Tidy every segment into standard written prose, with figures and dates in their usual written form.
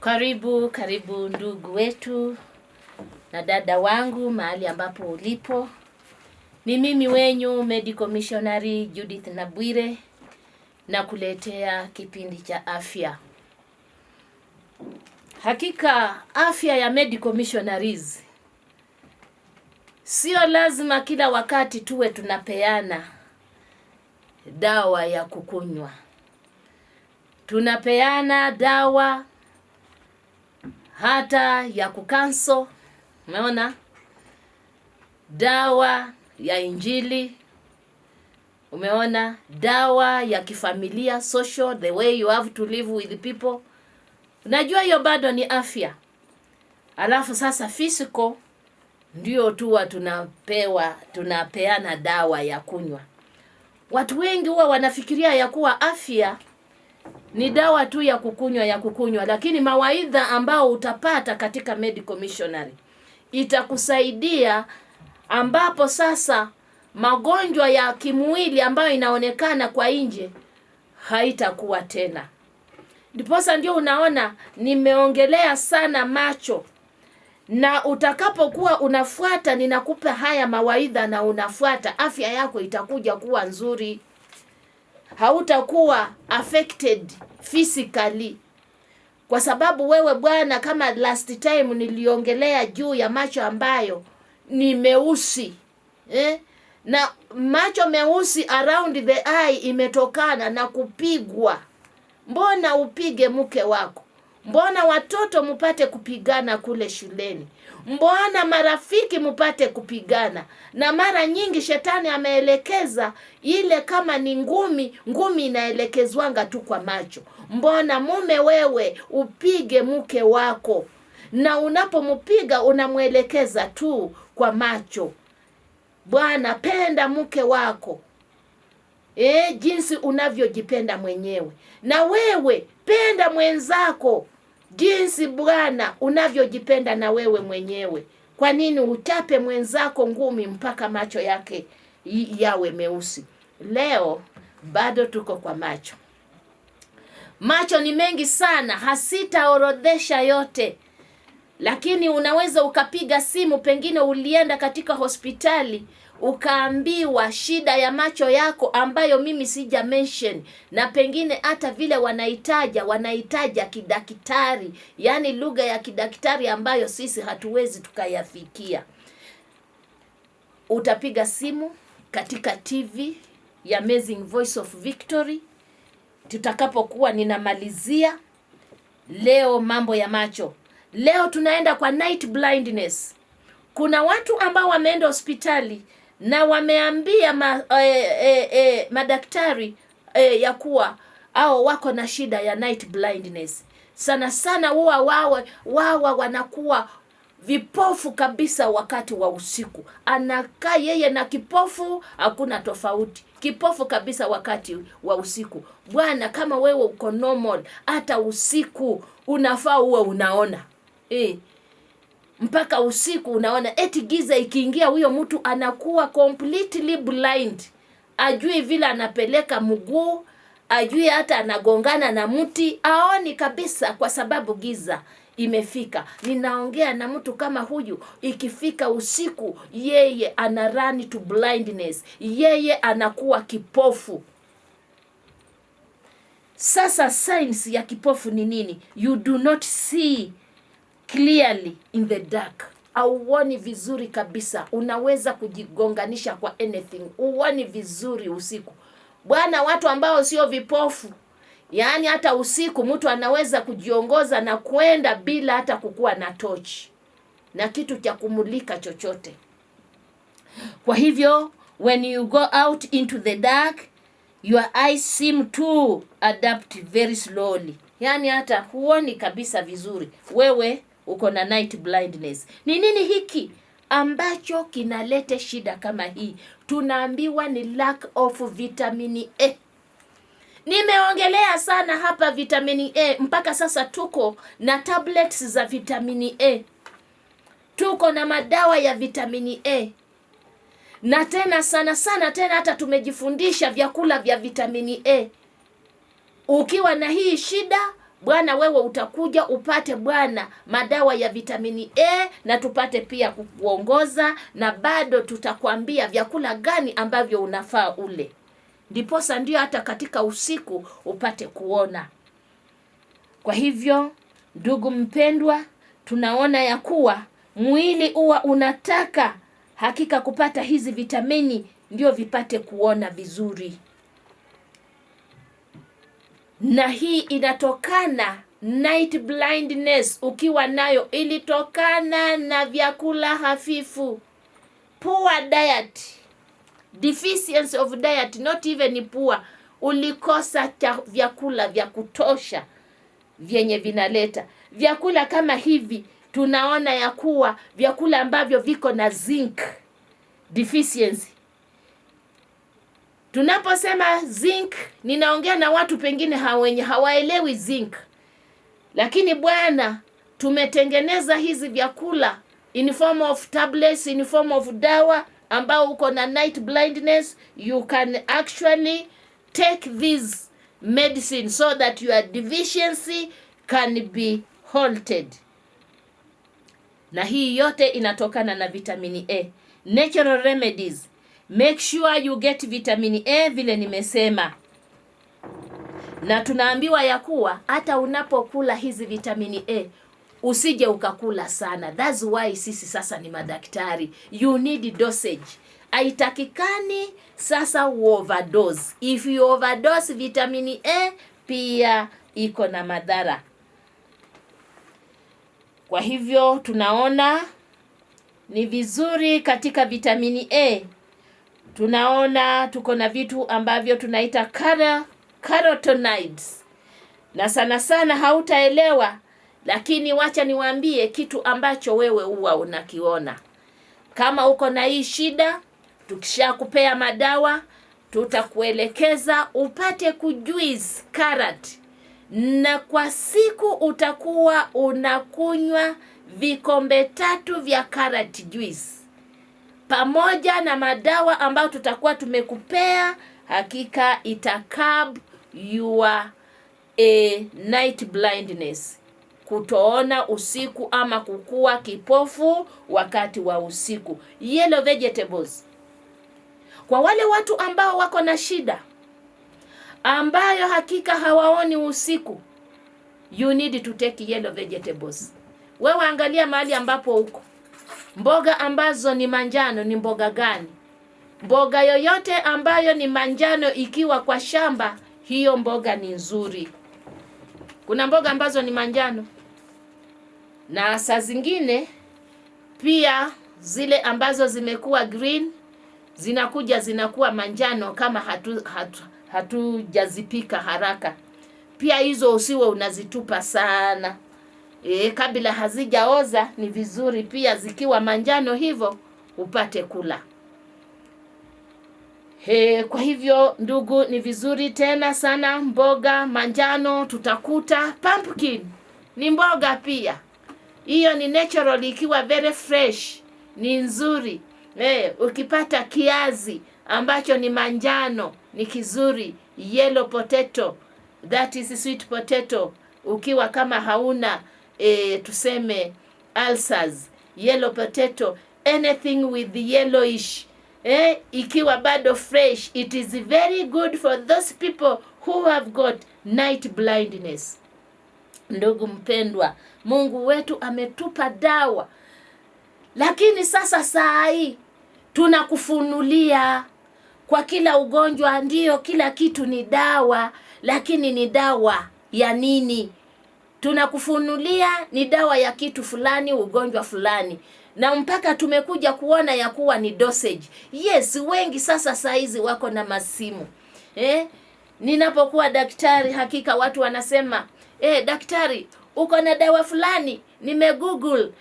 Karibu ndugu wetu na dada wangu mahali ambapo ulipo. Ni mimi wenyu Medical Missionary Judith Nabwire na kuletea kipindi cha afya. Hakika afya ya Medical Missionaries sio lazima kila wakati tuwe tunapeana dawa ya kukunywa. Tunapeana dawa hata ya kukanso, umeona? Dawa ya injili, umeona? Dawa ya kifamilia, social, the way you have to live with people. Unajua hiyo bado ni afya. Alafu sasa physical ndio tuwa tunapeana dawa ya kunywa. Watu wengi huwa wanafikiria ya kuwa afya ni dawa tu ya kukunywa, lakini mawaidha ambao utapata katika Medical Missionary itakusaidia, ambapo sasa magonjwa ya kimwili ambayo inaonekana kwa nje haitakuwa tena. Ndiposa ndio unaona nimeongelea sana macho, na utakapokuwa unafuata, ninakupa haya mawaidha na unafuata, afya yako itakuja kuwa nzuri. Hautakuwa affected physically, kwa sababu wewe bwana, kama last time niliongelea juu ya macho ambayo ni meusi, na macho meusi around the eye imetokana na kupigwa. Mbona upige mke wako? Mbona watoto mpate kupigana kule shuleni? Mbona marafiki mpate kupigana? Na mara nyingi shetani ameelekeza ile, kama ni ngumi inaelekezwanga tu kwa macho. Mbona mume wewe upige mke wako, na unapompiga unamwelekeza tu kwa macho? Bwana, penda mke wako jinsi unavyojipenda mwenyewe, na wewe penda mwenzako jinsi Bwana unavyojipenda na wewe mwenyewe. Kwa nini utape mwenzako ngumi mpaka macho yake yawe meusi? Leo bado tuko kwa macho. Macho ni mengi sana, hasitaorodhesha yote, lakini unaweza ukapiga simu, pengine ulienda katika hospitali ukaambiwa shida ya macho yako ambayo mimi sija mention, na pengine hata vile wanahitaja kidaktari, yani lugha ya kidaktari ambayo sisi hatuwezi tukayafikia. Utapiga simu katika TV ya Amazing Voice of Victory. Tutakapokuwa ninamalizia leo mambo ya macho, leo tunaenda kwa night blindness. Kuna watu ambao wameenda hospitali na wameambia madaktari ya kuwa au wako na shida ya night blindness. Sana sana huwa wanakuwa vipofu kabisa wakati wa usiku. Anakaa yeye na kipofu, hakuna tofauti. Kipofu kabisa wakati wa usiku. Bwana, kama wewe uko normal, hata usiku unafaa uwe unaona. Mpaka usiku unaona. Eti giza ikiingia, huyo mtu anakuwa completely blind. Ajui vile anapeleka mguu, ajui hata anagongana na mti, aoni kabisa kwa sababu giza imefika. Ninaongea na mtu kama huyu, ikifika usiku yeye ana run to blindness, yeye anakuwa kipofu. Sasa signs ya kipofu ni nini? You do not see clearly in the dark. Auoni vizuri kabisa, unaweza kujigonganisha kwa anything. Uoni vizuri usiku. Bwana, watu ambao sio vipofu, yani hata usiku mtu anaweza kujiongoza na kwenda bila hata kukuwa na tochi na kitu cha kumulika chochote. Kwa hivyo when you go out into the dark, your eyes seem to adapt very slowly. Yani hata huoni kabisa vizuri. Wewe uko na night blindness. Ni nini hiki ambacho kinalete shida kama hii? Tunaambiwa ni lack of vitamin A. Nimeongelea sana hapa vitamini A, mpaka sasa tuko na tablets za vitamini A. Tuko na madawa ya vitamini A. Na tena sana tena hata tumejifundisha vyakula vya vitamini A. Ukiwa na hii shida, Bwana wewe utakuja upate Bwana madawa ya vitamini A, na tupate pia kukuongoza, na bado tutakwambia vyakula gani ambavyo unafaa ule. Ndiposa ndio hata katika usiku upate kuona. Kwa hivyo ndugu mpendwa, tunaona ya kuwa mwili huwa unataka hakika kupata hizi vitamini ndio vipate kuona vizuri. Na hii inatokana, night blindness ukiwa nayo ilitokana na vyakula hafifu, poor diet, deficiency of diet, not even poor, ulikosa vyakula vya kutosha vyenye vinaleta. Vyakula kama hivi tunaona ya kuwa vyakula ambavyo viko na zinc deficiency. Tunaposema zinc, ninaongea na watu pengine wenye hawaelewi zinc. Lakini Bwana tumetengeneza hizi vyakula in form of tablets, in form of dawa, ambao uko na night blindness, you can actually take this medicine so that your deficiency can be halted. Na hii yote inatokana na vitamini A. Natural remedies. Make sure you get vitamin A vile nimesema. Na tunaambiwa ya kuwa hata unapokula hizi vitamini A usije ukakula sana. That's why sisi sasa ni madaktari. You need dosage. Haitakikani sasa overdose. If you overdose vitamini A pia iko na madhara. Kwa hivyo tunaona ni vizuri katika vitamini A. Tunaona tuko na vitu ambavyo tunaita carotenoids. Na sana sana hautaelewa, lakini wacha niwaambie kitu ambacho wewe huwa unakiona. Kama uko na hii shida, tukishakupea madawa, tutakuelekeza upate kujuice carrot. Na kwa siku utakuwa unakunywa vikombe 3 vya carrot juice. Pamoja na madawa ambayo tutakuwa tumekupea, hakika itakab your night blindness, kutoona usiku ama kukua kipofu wakati wa usiku. Yellow vegetables, kwa wale watu ambao wako na shida ambayo hakika hawaoni usiku, you need to take yellow vegetables. Wewe angalia mahali ambapo uko. Mboga ambazo ni manjano ni mboga gani? Mboga yoyote ambayo ni manjano ikiwa kwa shamba, hiyo mboga ni nzuri. Kuna mboga ambazo ni manjano, na saa zingine pia zile ambazo zimekuwa green zinakuwa manjano kama hatujazipika haraka. Pia hizo usiwe unazitupa sana. Kabla hazijaoza ni vizuri pia zikiwa manjano hivyo upate kula. Kwa hivyo ndugu, ni vizuri tena sana mboga manjano. Tutakuta pumpkin ni mboga pia. Hiyo ni natural, ikiwa very fresh ni nzuri. Ukipata kiazi ambacho ni manjano ni kizuri. Yellow potato, that is sweet potato, ukiwa kama hauna tuseme ulcers, yellow potato, anything with yellowish, ikiwa bado fresh, it is very good for those people who have got night blindness. Ndugu mpendwa, Mungu wetu ametupa dawa, lakini sasa saa hii tunakufunulia kwa kila ugonjwa. Ndio, kila kitu ni dawa, lakini ni dawa ya nini? Tunakufunulia ni dawa ya kitu fulani, ugonjwa fulani, na mpaka tumekuja kuona ya kuwa ni dosage. Yes, wengi sasa saizi wako na masimu. Ninapokuwa daktari, hakika watu wanasema, daktari, uko na dawa fulani, nimegoogle.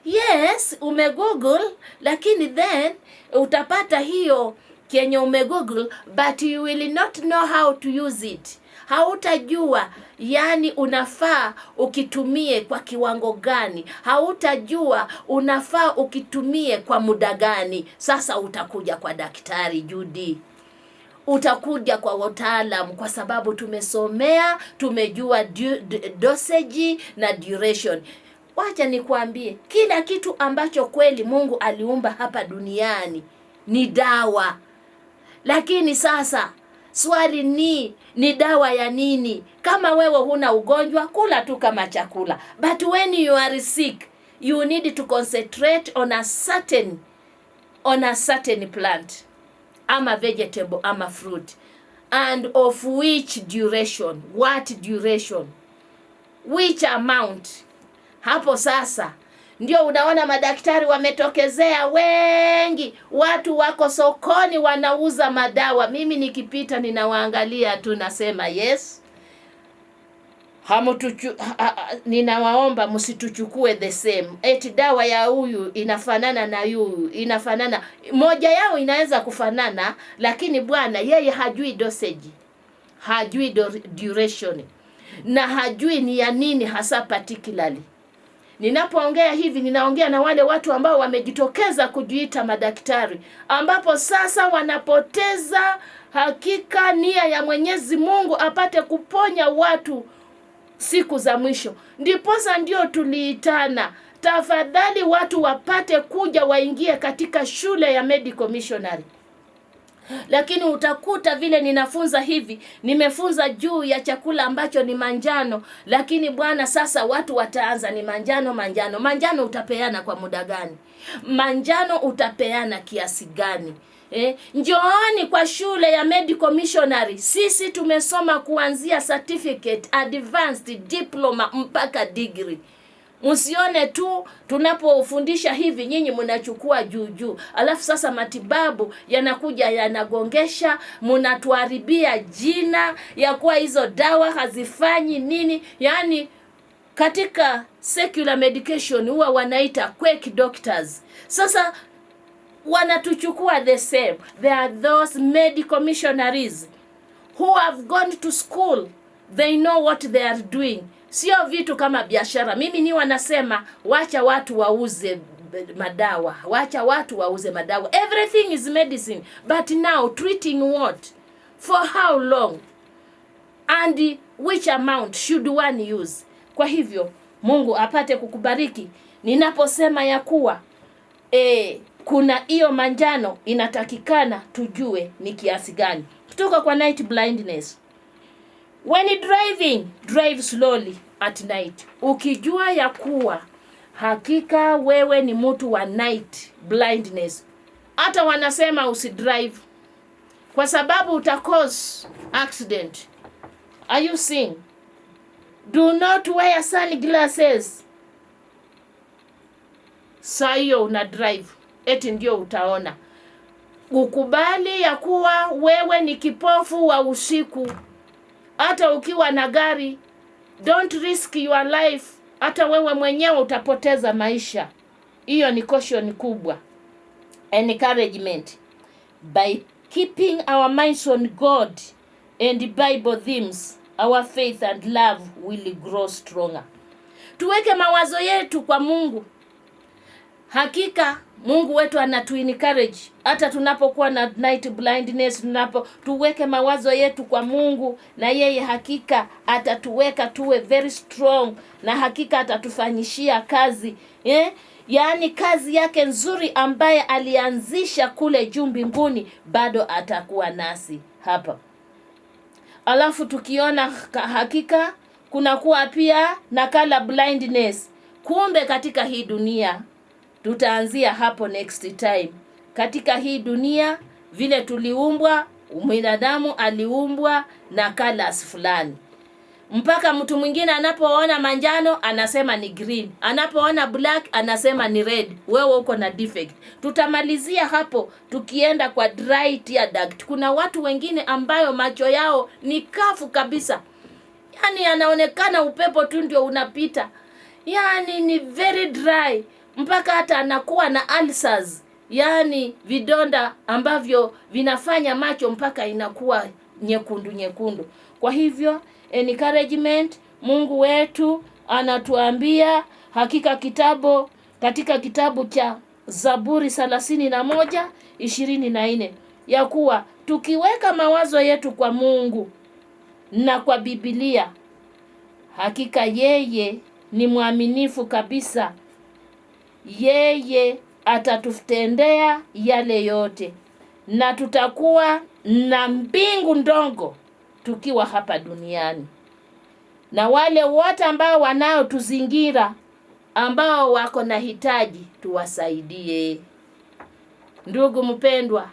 Yes, umegoogle, lakini then utapata hiyo kenye umegoogle, but you will not know how to use it. Hautajua yani unafaa ukitumie kwa kiwango gani. Hautajua unafaa ukitumie kwa muda gani. Sasa utakuja kwa daktari Judy. utakuja kwa wataalamu, kwa sababu tumesomea, tumejua dosage na duration. Wacha nikwambie, kila kitu ambacho kweli Mungu aliumba hapa duniani ni dawa. Lakini sasa swali ni dawa ya nini? Kama wewe huna ugonjwa, kula tu kama chakula. But when you are sick, you need to concentrate on a certain plant, ama vegetable, ama fruit. And of which duration? What duration? Which amount? Hapo sasa ndio unaona madaktari wametokezea wengi. Watu wako sokoni wanauza madawa. Mimi nikipita ninawaangalia tu, nasema yes, ninawaomba msituchukue the same. Eti dawa ya huyu inafanana na huyu, inafanana. Moja yao inaweza kufanana, lakini bwana yeye hajui dosage, hajui duration, na hajui ni ya nini hasa particularly. Ninapoongea hivi, ninaongea na wale watu ambao wamejitokeza kujiita madaktari, ambapo sasa wanapoteza hakika nia ya Mwenyezi Mungu apate kuponya watu siku za mwisho. Ndiposa ndio tuliitana, tafadhali watu wapate kuja waingie katika shule ya medical missionary. Lakini utakuta vile ninafunza hivi, nimefunza juu ya chakula ambacho ni manjano, lakini bwana sasa watu wataanza ni manjano. Manjano utapeana kwa muda gani? Manjano utapeana kiasi gani? Njooni kwa shule ya medical missionary. Sisi tumesoma kuanzia certificate, advanced, diploma mpaka degree. Msione tu tunapofundisha hivi nyinyi mnachukua juu. Alafu sasa matibabu yanakuja yanagongesha, mnatuharibia jina ya kuwa hizo dawa hazifanyi nini. Yani katika secular medication huwa wanaita quack doctors. Sasa wanatuchukua the same. There are those medical missionaries who have gone to school. They know what they are doing. Sio vitu kama biashara. Mimi ni wanasema wacha watu wauze madawa. Wacha watu wauze madawa. Everything is medicine. But now treating what? For how long? And which amount should one use? Kwa hivyo Mungu apate kukubariki. Ninaposema ya kuwa kuna hiyo manjano inatakikana tujue ni kiasi gani. Kutoka kwa night blindness. When driving, drive slowly at night. Ukijua ya kuwa hakika wewe ni mtu wa night blindness, hata wanasema usidrive kwa sababu utacause accident. Are you seeing? Do not wear sunglasses. Saa hiyo una drive, eti ndio utaona. Ukubali ya kuwa wewe ni kipofu wa usiku. Hata ukiwa na gari, don't risk your life. Hata wewe mwenyewe utapoteza maisha. Hiyo ni caution kubwa. Encouragement. By keeping our minds on God and Bible themes, our faith and love will grow stronger. Tuweke mawazo yetu kwa Mungu. Hakika Mungu wetu anatu-encourage hata tunapokuwa na night blindness. Tuweke mawazo yetu kwa Mungu, na yeye hakika atatuweka tuwe very strong, na hakika atatufanyishia kazi yaani kazi yake nzuri ambaye alianzisha kule juu mbinguni, bado atakuwa nasi hapa. Alafu tukiona hakika kunakuwa pia na color blindness. Kumbe katika hii dunia, tutaanzia hapo next time. Katika hii dunia vile tuliumbwa, binadamu aliumbwa na colors fulani. Mpaka mtu mwingine anapoona manjano anasema ni green, anapoona black anasema ni red. Wewe uko na defect. Tutamalizia hapo tukienda kwa dry tear duct. Kuna watu wengine ambayo macho yao ni kafu kabisa. Yani anaonekana upepo tu ndio unapita. Yani ni very dry, mpaka hata anakuwa na ulcers, yani vidonda ambavyo vinafanya macho mpaka inakuwa nyekundu. Kwa hivyo encouragement, Mungu wetu anatuambia hakika katika kitabu cha Zaburi 31:24, ya kuwa tukiweka mawazo yetu kwa Mungu na kwa Biblia, hakika yeye ni mwaminifu kabisa. Yeye atatutendea yale yote, na tutakuwa na mbingu ndogo tukiwa hapa duniani. Na wale wote ambao wanaotuzingira, ambao wako na hitaji, tuwasaidie. Ndugu mpendwa,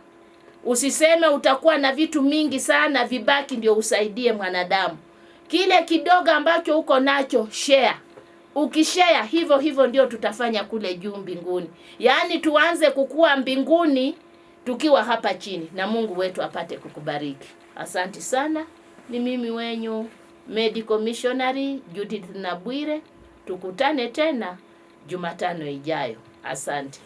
usiseme utakuwa na vitu mingi sana vibaki ndio usaidie mwanadamu. Kile kidogo ambacho uko nacho share. Ukishare hivyo hivyo ndio tutafanya kule juu mbinguni. Yaani tuanze kukua mbinguni tukiwa hapa chini, na Mungu wetu apate kukubariki. Asante sana. Ni mimi wenyu Medical Missionary Judith Nabwire. Tukutane tena Jumatano ijayo. Asante.